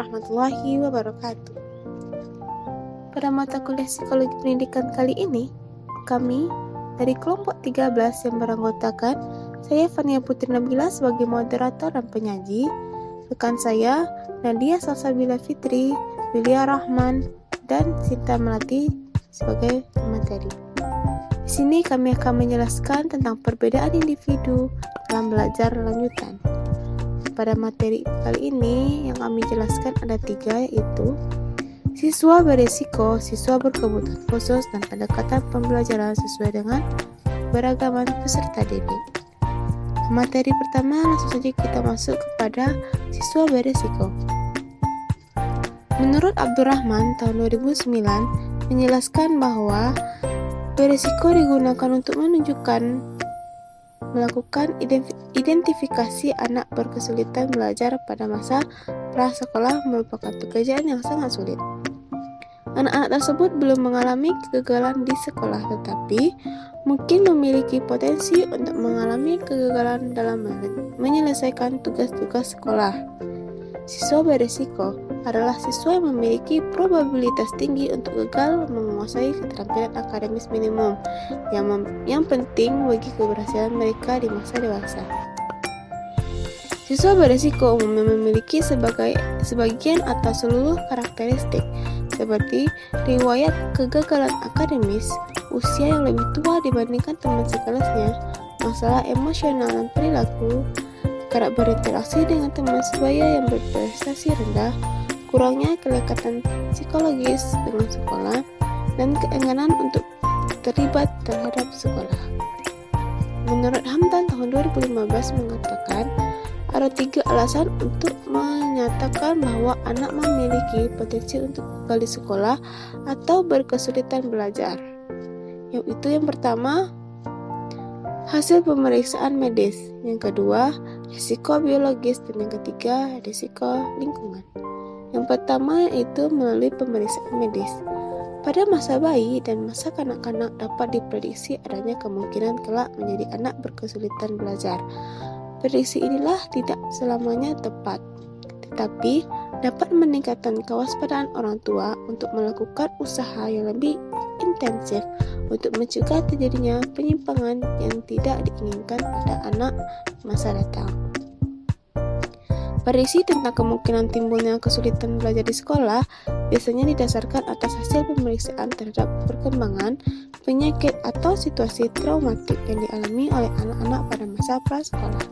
warahmatullahi wabarakatuh. Pada mata kuliah psikologi pendidikan kali ini, kami dari kelompok 13 yang beranggotakan saya Fania Putri Nabila sebagai moderator dan penyaji, rekan saya Nadia Salsabila Fitri, Yulia Rahman, dan Sinta Melati sebagai pemateri. Di sini kami akan menjelaskan tentang perbedaan individu dalam belajar lanjutan. Pada materi kali ini yang kami jelaskan ada 3, yaitu siswa beresiko, siswa berkebutuhan khusus, dan pendekatan pembelajaran sesuai dengan beragaman peserta didik. Materi pertama, langsung saja kita masuk kepada siswa beresiko. Menurut Abdurrahman tahun 2009 menjelaskan bahwa beresiko digunakan untuk melakukan identifikasi anak berkesulitan belajar pada masa prasekolah merupakan pekerjaan yang sangat sulit. Anak-anak tersebut belum mengalami kegagalan di sekolah, tetapi mungkin memiliki potensi untuk mengalami kegagalan dalam menyelesaikan tugas-tugas sekolah. Siswa beresiko adalah siswa yang memiliki probabilitas tinggi untuk gagal menguasai keterampilan akademis minimum yang penting bagi keberhasilan mereka di masa dewasa. Siswa beresiko umumnya memiliki sebagian atau seluruh karakteristik seperti riwayat kegagalan akademis, usia yang lebih tua dibandingkan teman sekelasnya, masalah emosional dan perilaku, kerap berinteraksi dengan teman sebaya yang berprestasi rendah, kurangnya kelekatan psikologis dengan sekolah, dan keengganan untuk terlibat terhadap sekolah. Menurut Hamdan tahun 2015 mengatakan, ada 3 alasan untuk menyatakan bahwa anak memiliki potensi untuk gagal di sekolah atau berkesulitan belajar. Yang pertama, hasil pemeriksaan medis. Yang kedua, risiko biologis, dan yang ketiga, risiko lingkungan. Yang pertama yaitu melalui pemeriksaan medis. Pada masa bayi dan masa kanak-kanak dapat diprediksi adanya kemungkinan kelak menjadi anak berkesulitan belajar. Prediksi inilah tidak selamanya tepat, tetapi dapat meningkatkan kewaspadaan orang tua untuk melakukan usaha yang lebih intensif untuk mencegah terjadinya penyimpangan yang tidak diinginkan pada anak masa datang. Prediksi tentang kemungkinan timbulnya kesulitan belajar di sekolah biasanya didasarkan atas hasil pemeriksaan terhadap perkembangan, penyakit, atau situasi traumatik yang dialami oleh anak-anak pada masa prasekolah.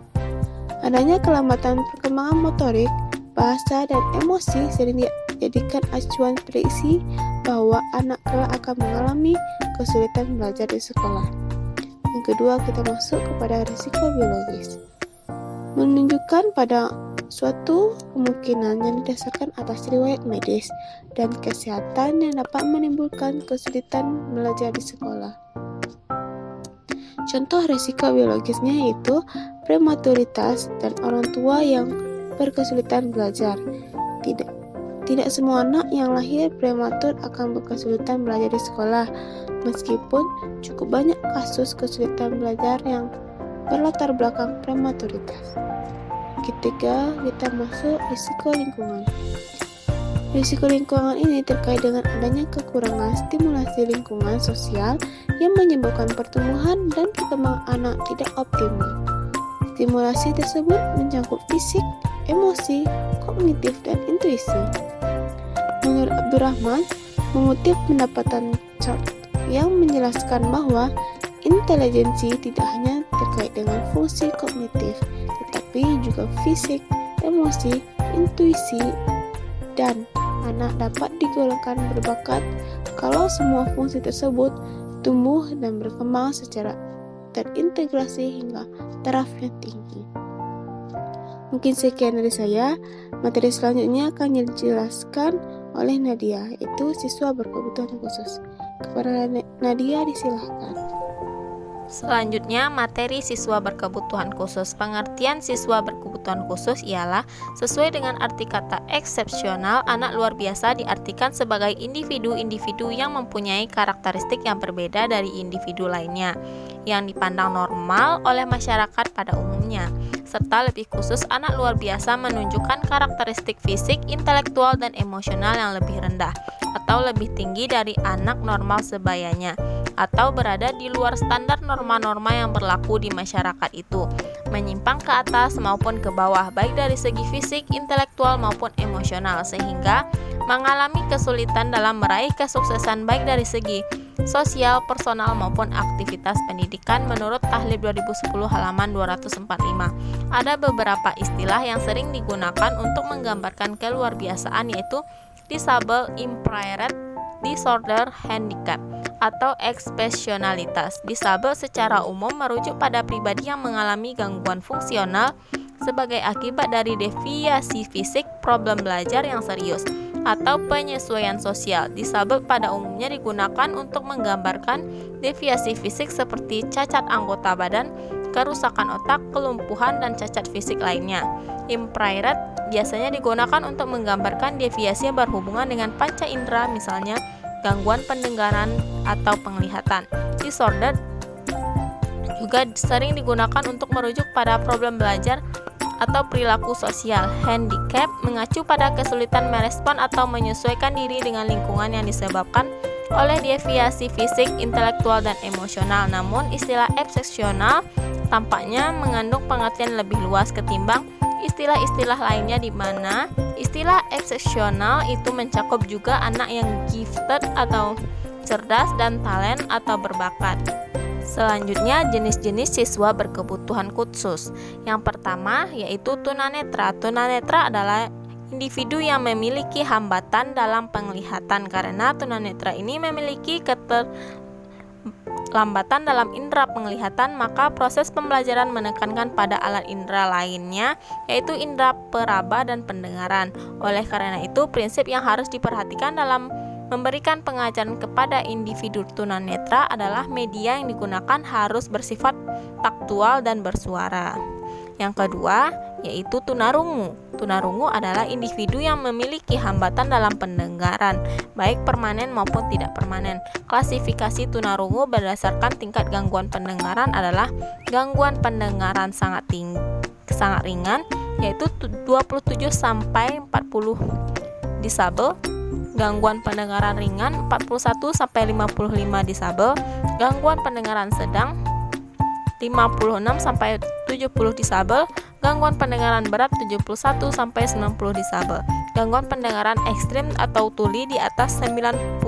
Adanya kelambatan perkembangan motorik, bahasa, dan emosi sering dijadikan acuan prediksi bahwa anak kelak akan mengalami kesulitan belajar di sekolah. Yang kedua, kita masuk kepada risiko biologis. Menunjukkan pada suatu kemungkinan yang didasarkan atas riwayat medis dan kesehatan yang dapat menimbulkan kesulitan belajar di sekolah. Contoh risiko biologisnya yaitu prematuritas dan orang tua yang berkesulitan belajar. Tidak semua anak yang lahir prematur akan berkesulitan belajar di sekolah, meskipun cukup banyak kasus kesulitan belajar yang berlatar belakang prematuritas. Ketiga, kita masuk risiko lingkungan. Risiko lingkungan ini terkait dengan adanya kekurangan stimulasi lingkungan sosial yang menyebabkan pertumbuhan dan perkembangan anak tidak optimal. Stimulasi tersebut mencakup fisik, emosi, kognitif, dan intuisi. Menurut Abdurrahman, mengutip pendapatan Chart yang menjelaskan bahwa intelijensi tidak hanya terkait dengan fungsi kognitif, tetapi juga fisik, emosi, intuisi, dan anak dapat digolongkan berbakat kalau semua fungsi tersebut tumbuh dan berkembang secara terintegrasi hingga taraf yang tinggi. Mungkin sekian dari saya. Materi selanjutnya akan dijelaskan oleh Nadia, yaitu siswa berkebutuhan khusus. Kepada Nadia disilahkan. Selanjutnya, materi siswa berkebutuhan khusus. Pengertian siswa berkebutuhan khusus ialah sesuai dengan arti kata eksepsional, anak luar biasa diartikan sebagai individu-individu yang mempunyai karakteristik yang berbeda dari individu lainnya, yang dipandang normal oleh masyarakat pada umumnya. serta lebih khusus anak luar biasa menunjukkan karakteristik fisik, intelektual, dan emosional yang lebih rendah atau lebih tinggi dari anak normal sebayanya, atau berada di luar standar norma-norma yang berlaku di masyarakat itu, menyimpang ke atas maupun ke bawah, baik dari segi fisik, intelektual, maupun emosional, sehingga mengalami kesulitan dalam meraih kesuksesan baik dari segi sosial, personal, maupun aktivitas pendidikan menurut Tahlil 2010 halaman 245. Ada beberapa istilah yang sering digunakan untuk menggambarkan keluarbiasaan, yaitu disable, impaired, disorder, handicap, atau ekspresionalitas. Disable secara umum merujuk pada pribadi yang mengalami gangguan fungsional sebagai akibat dari deviasi fisik, problem belajar yang serius, atau penyesuaian sosial. Disable pada umumnya digunakan untuk menggambarkan deviasi fisik seperti cacat anggota badan, kerusakan otak, kelumpuhan, dan cacat fisik lainnya. Impaired biasanya digunakan untuk menggambarkan deviasi yang berhubungan dengan panca indera, misalnya gangguan pendengaran atau penglihatan. Disorder juga sering digunakan untuk merujuk pada problem belajar atau perilaku sosial. Handicap mengacu pada kesulitan merespon atau menyesuaikan diri dengan lingkungan yang disebabkan oleh deviasi fisik, intelektual, dan emosional. Namun istilah eksepsional tampaknya mengandung pengertian lebih luas ketimbang istilah-istilah lainnya, di mana istilah eksepsional itu mencakup juga anak yang gifted atau cerdas dan talent atau berbakat. Selanjutnya, jenis-jenis siswa berkebutuhan khusus. Yang pertama yaitu tunanetra. Tunanetra adalah individu yang memiliki hambatan dalam penglihatan. Karena tunanetra ini memiliki keterlambatan dalam indera penglihatan, maka proses pembelajaran menekankan pada alat indera lainnya, yaitu indera peraba dan pendengaran. Oleh karena itu, prinsip yang harus diperhatikan dalam memberikan pengajaran kepada individu tunanetra adalah media yang digunakan harus bersifat faktual dan bersuara. Yang kedua yaitu tunarungu. Tunarungu adalah individu yang memiliki hambatan dalam pendengaran, baik permanen maupun tidak permanen. Klasifikasi tunarungu berdasarkan tingkat gangguan pendengaran adalah gangguan pendengaran sangat ringan, yaitu 27 sampai 40 disabel. Gangguan pendengaran ringan 41 sampai 55 disabel, gangguan pendengaran sedang 56 sampai 70 disabel, gangguan pendengaran berat 71 sampai 90 disabel. Gangguan pendengaran ekstrim atau tuli di atas 91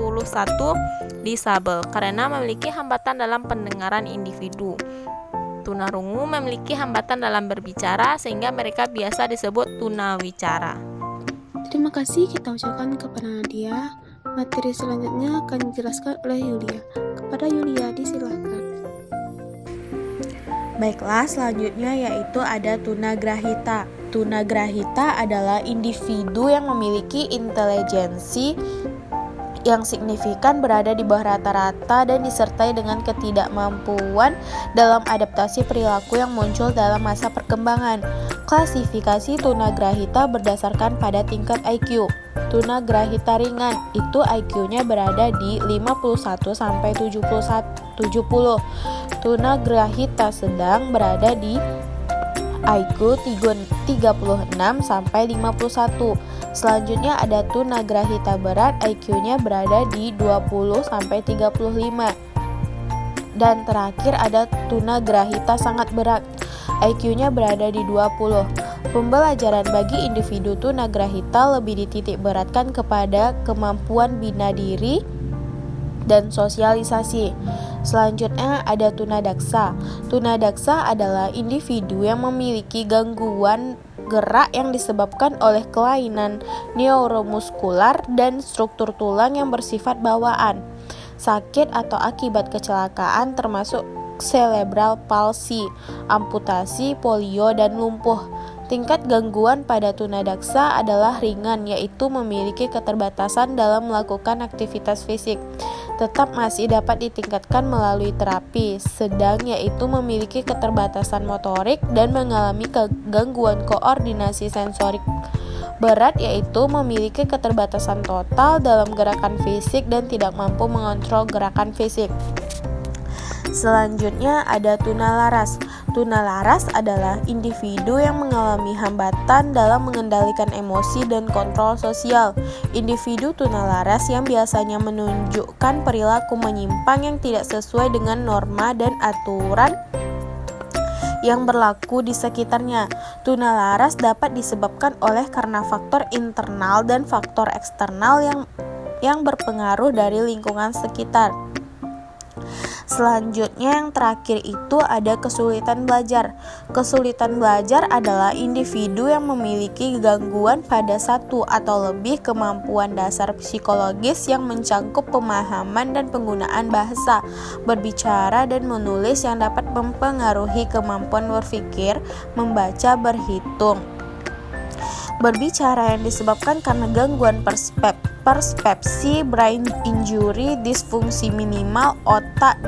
disabel karena memiliki hambatan dalam pendengaran individu. Tunarungu memiliki hambatan dalam berbicara sehingga mereka biasa disebut tunawicara. Terima kasih kita ucapkan kepada Nadia. Materi selanjutnya akan dijelaskan oleh Yulia. Kepada Yulia, disilakan. Baiklah, selanjutnya yaitu ada tunagrahita. Tunagrahita adalah individu yang memiliki intelijensi yang signifikan, berada di bawah rata-rata, dan disertai dengan ketidakmampuan dalam adaptasi perilaku yang muncul dalam masa perkembangan. Klasifikasi tunagrahita berdasarkan pada tingkat IQ. Tunagrahita ringan itu IQ-nya berada di 51 sampai 70. Tunagrahita sedang berada di IQ 36 sampai 51. Selanjutnya ada tunagrahita berat, IQ-nya berada di 20 sampai 35. Dan terakhir ada tunagrahita sangat berat, IQ-nya berada di 20. Pembelajaran bagi individu tunagrahita lebih dititik beratkan kepada kemampuan bina diri dan sosialisasi. Selanjutnya ada tunadaksa. Tunadaksa adalah individu yang memiliki gangguan gerak yang disebabkan oleh kelainan neuromuskular dan struktur tulang yang bersifat bawaan, sakit atau akibat kecelakaan termasuk cerebral palsy, amputasi, polio, dan lumpuh. Tingkat gangguan pada tunadaksa adalah ringan, yaitu memiliki keterbatasan dalam melakukan aktivitas fisik. Tetap masih dapat ditingkatkan melalui terapi. Sedang yaitu memiliki keterbatasan motorik dan mengalami gangguan koordinasi sensorik. Berat yaitu memiliki keterbatasan total dalam gerakan fisik dan tidak mampu mengontrol gerakan fisik. Selanjutnya ada tunalaras. Tunalaras adalah individu yang mengalami hambatan dalam mengendalikan emosi dan kontrol sosial. Individu tunalaras yang biasanya menunjukkan perilaku menyimpang yang tidak sesuai dengan norma dan aturan yang berlaku di sekitarnya. Tunalaras dapat disebabkan oleh karena faktor internal dan faktor eksternal yang berpengaruh dari lingkungan sekitar. Selanjutnya yang terakhir itu ada kesulitan belajar. Kesulitan belajar adalah individu yang memiliki gangguan pada satu atau lebih kemampuan dasar psikologis yang mencangkup pemahaman dan penggunaan bahasa, berbicara dan menulis yang dapat mempengaruhi kemampuan berpikir, membaca, berhitung. Berbicara yang disebabkan karena gangguan persepsi, brain injury, disfungsi minimal otak,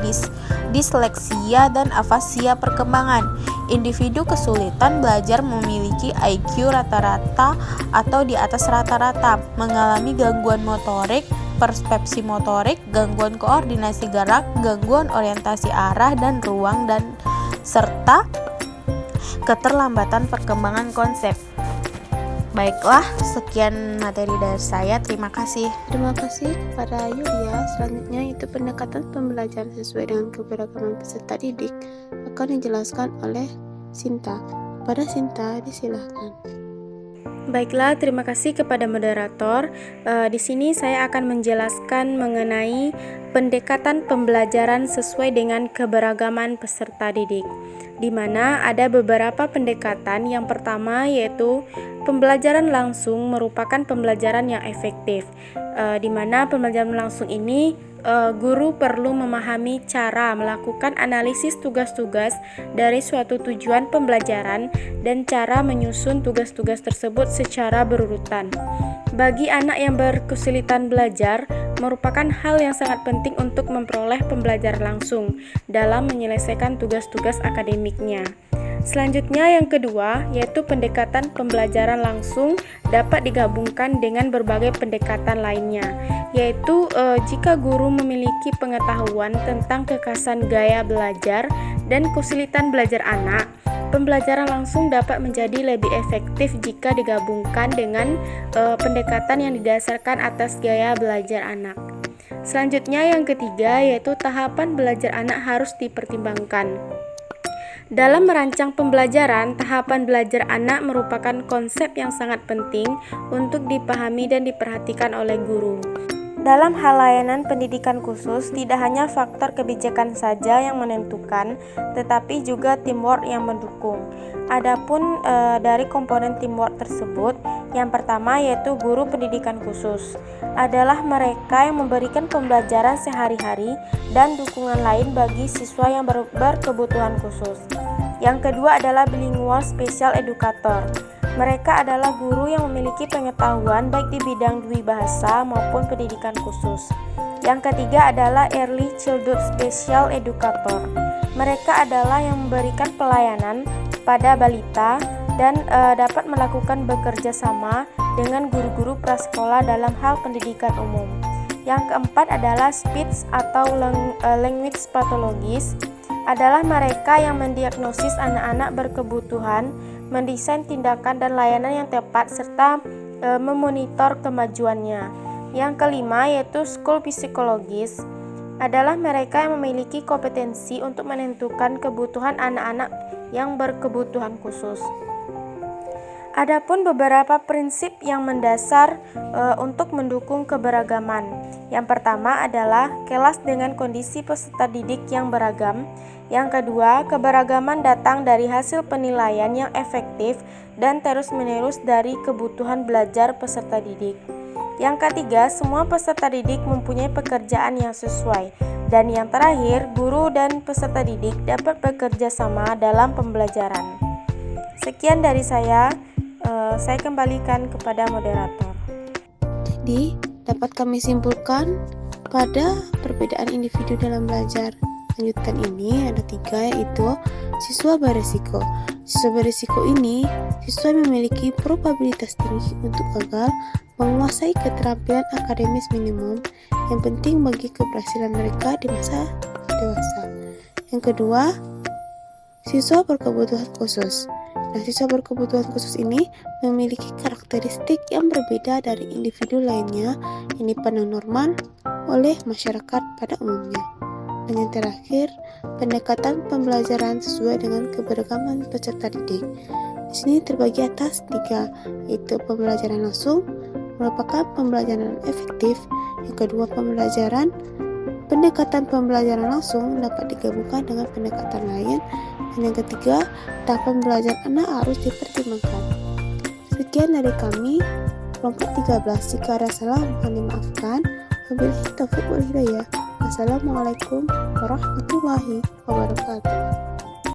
disleksia, dan afasia perkembangan. Individu kesulitan belajar memiliki IQ rata-rata atau di atas rata-rata, mengalami gangguan motorik, persepsi motorik, gangguan koordinasi gerak, gangguan orientasi arah dan ruang, dan serta keterlambatan perkembangan konsep. Baiklah, sekian materi dari saya. Terima kasih. Terima kasih kepada Yulia. Selanjutnya itu pendekatan pembelajaran sesuai dengan keberagaman peserta didik akan dijelaskan oleh Sinta. Pada Sinta, disilahkan. Baiklah, terima kasih kepada moderator. Di sini saya akan menjelaskan mengenai pendekatan pembelajaran sesuai dengan keberagaman peserta didik, di mana ada beberapa pendekatan. Yang pertama yaitu pembelajaran langsung merupakan pembelajaran yang efektif, di mana pembelajaran langsung ini guru perlu memahami cara melakukan analisis tugas-tugas dari suatu tujuan pembelajaran dan cara menyusun tugas-tugas tersebut secara berurutan. Bagi anak yang berkesulitan belajar, merupakan hal yang sangat penting untuk memperoleh pembelajaran langsung dalam menyelesaikan tugas-tugas akademiknya. Selanjutnya yang kedua yaitu pendekatan pembelajaran langsung dapat digabungkan dengan berbagai pendekatan lainnya, yaitu jika guru memiliki pengetahuan tentang kekhasan gaya belajar dan kesulitan belajar anak, pembelajaran langsung dapat menjadi lebih efektif jika digabungkan dengan pendekatan yang didasarkan atas gaya belajar anak. Selanjutnya yang ketiga yaitu tahapan belajar anak harus dipertimbangkan. Dalam merancang pembelajaran, tahapan belajar anak merupakan konsep yang sangat penting untuk dipahami dan diperhatikan oleh guru. Dalam hal layanan pendidikan khusus, tidak hanya faktor kebijakan saja yang menentukan, tetapi juga teamwork yang mendukung. Adapun dari komponen teamwork tersebut, yang pertama yaitu guru pendidikan khusus adalah mereka yang memberikan pembelajaran sehari-hari dan dukungan lain bagi siswa yang berkebutuhan khusus. Yang kedua adalah bilingual special educator. Mereka adalah guru yang memiliki pengetahuan baik di bidang dwi bahasa maupun pendidikan khusus. Yang ketiga adalah early childhood special educator. Mereka adalah yang memberikan pelayanan pada balita dan dapat melakukan bekerja sama dengan guru-guru prasekolah dalam hal pendidikan umum. Yang keempat adalah speech atau language pathologist, adalah mereka yang mendiagnosis anak-anak berkebutuhan, mendesain tindakan dan layanan yang tepat, serta memonitor kemajuannya. Yang kelima yaitu school psychologist, adalah mereka yang memiliki kompetensi untuk menentukan kebutuhan anak-anak yang berkebutuhan khusus. Adapun beberapa prinsip yang mendasar untuk mendukung keberagaman. Yang pertama adalah kelas dengan kondisi peserta didik yang beragam. Yang kedua, keberagaman datang dari hasil penilaian yang efektif dan terus-menerus dari kebutuhan belajar peserta didik. Yang ketiga, semua peserta didik mempunyai pekerjaan yang sesuai. Dan yang terakhir, guru dan peserta didik dapat bekerja sama dalam pembelajaran. Sekian dari saya kembalikan kepada moderator. Jadi, dapat kami simpulkan pada perbedaan individu dalam belajar. Lanjutan ini ada 3, yaitu siswa beresiko. Siswa beresiko ini, siswa memiliki probabilitas tinggi untuk gagal menguasai keterampilan akademis minimum yang penting bagi keberhasilan mereka di masa dewasa. Yang kedua, siswa berkebutuhan khusus. Nah, siswa berkebutuhan khusus ini memiliki karakteristik yang berbeda dari individu lainnya yang dipandang normal oleh masyarakat pada umumnya. Dan yang terakhir, pendekatan pembelajaran sesuai dengan keberagaman peserta didik. Di sini terbagi atas 3, yaitu pembelajaran langsung merupakan pembelajaran efektif. Yang kedua, pendekatan pembelajaran langsung dapat digabungkan dengan pendekatan lain. Dan yang ketiga, tahapan belajar anak harus dipertimbangkan. Sekian dari kami, kelompok 13. Jika ada salah mohon dimaafkan. Wabillahi taufiq wal hidayah. Wassalamualaikum warahmatullahi wabarakatuh.